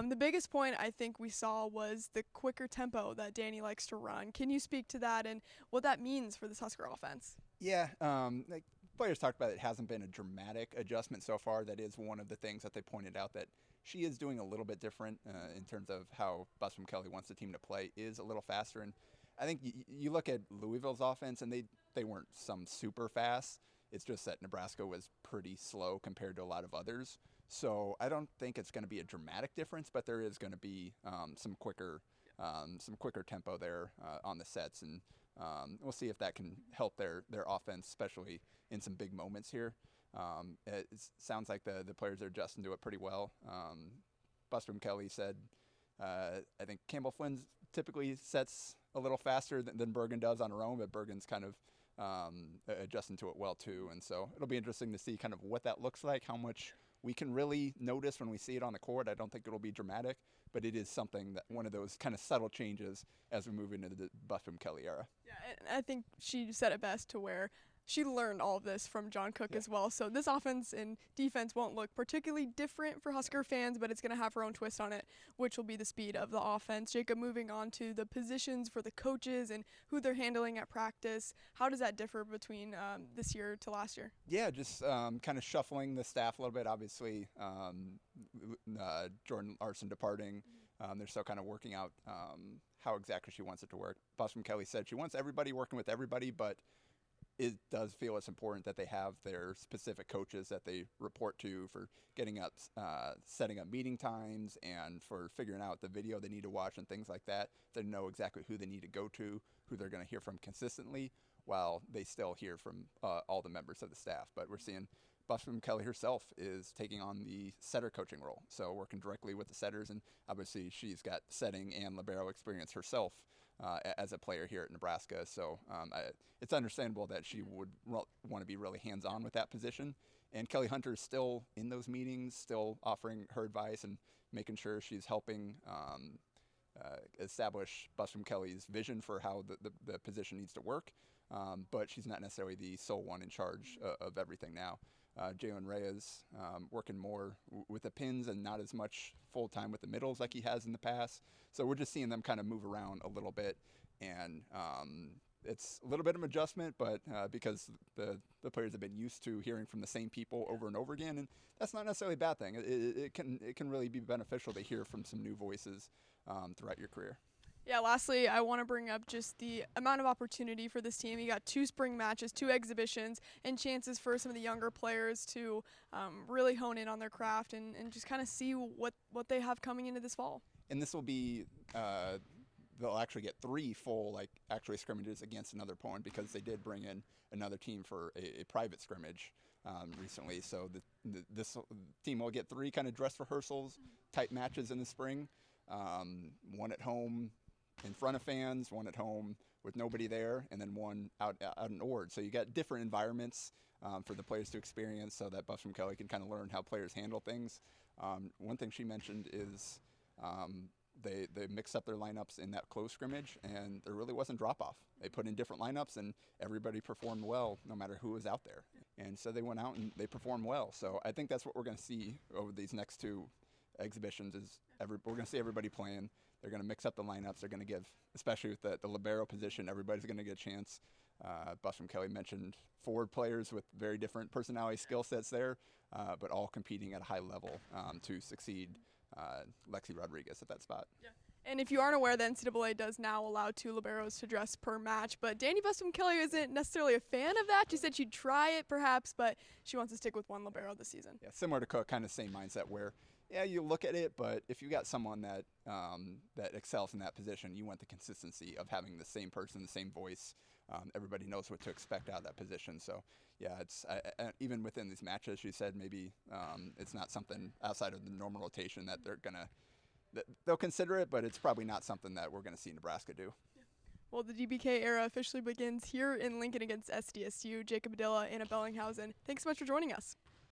The biggest point I think we saw was the quicker tempo that Danny likes to run. Can you speak to that and what that means for this Husker offense? Yeah, like players talked about, it hasn't been a dramatic adjustment so far. That is one of the things that they pointed out, that she is doing a little bit different in terms of how Busby Kelly wants the team to play, is a little faster. And I think you look at Louisville's offense, and they weren't some super fast. It's just that Nebraska was pretty slow compared to a lot of others. So I don't think it's going to be a dramatic difference, but there is going to be some quicker tempo there on the sets, and we'll see if that can help their offense, especially in some big moments here. It sounds like the players are adjusting to it pretty well. Busby Kelly said, I think Campbell Flynn typically sets a little faster than Bergen does on her own, but Bergen's kind of adjusting to it well too. And so it'll be interesting to see kind of what that looks like, how much we can really notice when we see it on the court. I don't think it'll be dramatic, but it is something that one of those kind of subtle changes as we move into the Busby Kelly era. Yeah, and I think she said it best, to where she learned all of this from John Cook as well. So this offense and defense won't look particularly different for Husker fans, but it's going to have her own twist on it, which will be the speed of the offense. Jacob, moving on to the positions for the coaches and who they're handling at practice, how does that differ between this year to last year? Yeah, just kind of shuffling the staff a little bit. Obviously, Jordan Larson departing. They're still kind of working out how exactly she wants it to work. Busby Kelly said she wants everybody working with everybody, but it does feel it's important that they have their specific coaches that they report to for getting up, setting up meeting times, and for figuring out the video they need to watch and things like that. They know exactly who they need to go to, who they're going to hear from consistently, while they still hear from all the members of the staff. But we're seeing Busby Kelly herself is taking on the setter coaching role, so working directly with the setters, and obviously she's got setting and libero experience herself as a player here at Nebraska. So it's understandable that she would want to be really hands-on with that position. And Kelly Hunter is still in those meetings, still offering her advice and making sure she's helping establish Busby Kelly's vision for how the position needs to work. But she's not necessarily the sole one in charge of everything now. Jalen Reyes working more with the pins and not as much full-time with the middles like he has in the past. So we're just seeing them kind of move around a little bit, and it's a little bit of an adjustment, but because the players have been used to hearing from the same people over and over again, and that's not necessarily a bad thing. It can really be beneficial to hear from some new voices throughout your career. Yeah, lastly, I want to bring up just the amount of opportunity for this team. You got 2 spring matches, 2 exhibitions, and chances for some of the younger players to really hone in on their craft and just kind of see what they have coming into this fall. And this will be, they'll actually get 3 full, actually scrimmages against another opponent, because they did bring in another team for a private scrimmage recently. So this team will get 3 kind of dress rehearsals type matches in the spring. One at home in front of fans, one at home with nobody there, and then one out in Ord. So you got different environments for the players to experience, so that Busby Kelly can kind of learn how players handle things. One thing she mentioned is they mixed up their lineups in that close scrimmage, and there really wasn't drop-off. They put in different lineups, and everybody performed well no matter who was out there. And so they went out and they performed well. So I think that's what we're going to see over these next 2 exhibitions. We're going to see everybody playing. They're going to mix up the lineups. They're going to give, especially with the libero position, everybody's going to get a chance. Busby Kelly mentioned forward players with very different personality skill sets there, but all competing at a high level to succeed Lexi Rodriguez at that spot. Yeah. And if you aren't aware, the NCAA does now allow 2 liberos to dress per match, but Danny Busby Kelly isn't necessarily a fan of that. She said she'd try it perhaps, but she wants to stick with 1 libero this season. Yeah, similar to Cook, kind of same mindset where, yeah, you look at it, but if you got someone that that excels in that position, you want the consistency of having the same person, the same voice. Everybody knows what to expect out of that position. So, yeah, it's even within these matches, she said maybe it's not something outside of the normal rotation that they'll consider it, but it's probably not something that we're going to see Nebraska do. Well, the DBK era officially begins here in Lincoln against SDSU. Jacob Padilla, Anna Bellinghausen, thanks so much for joining us.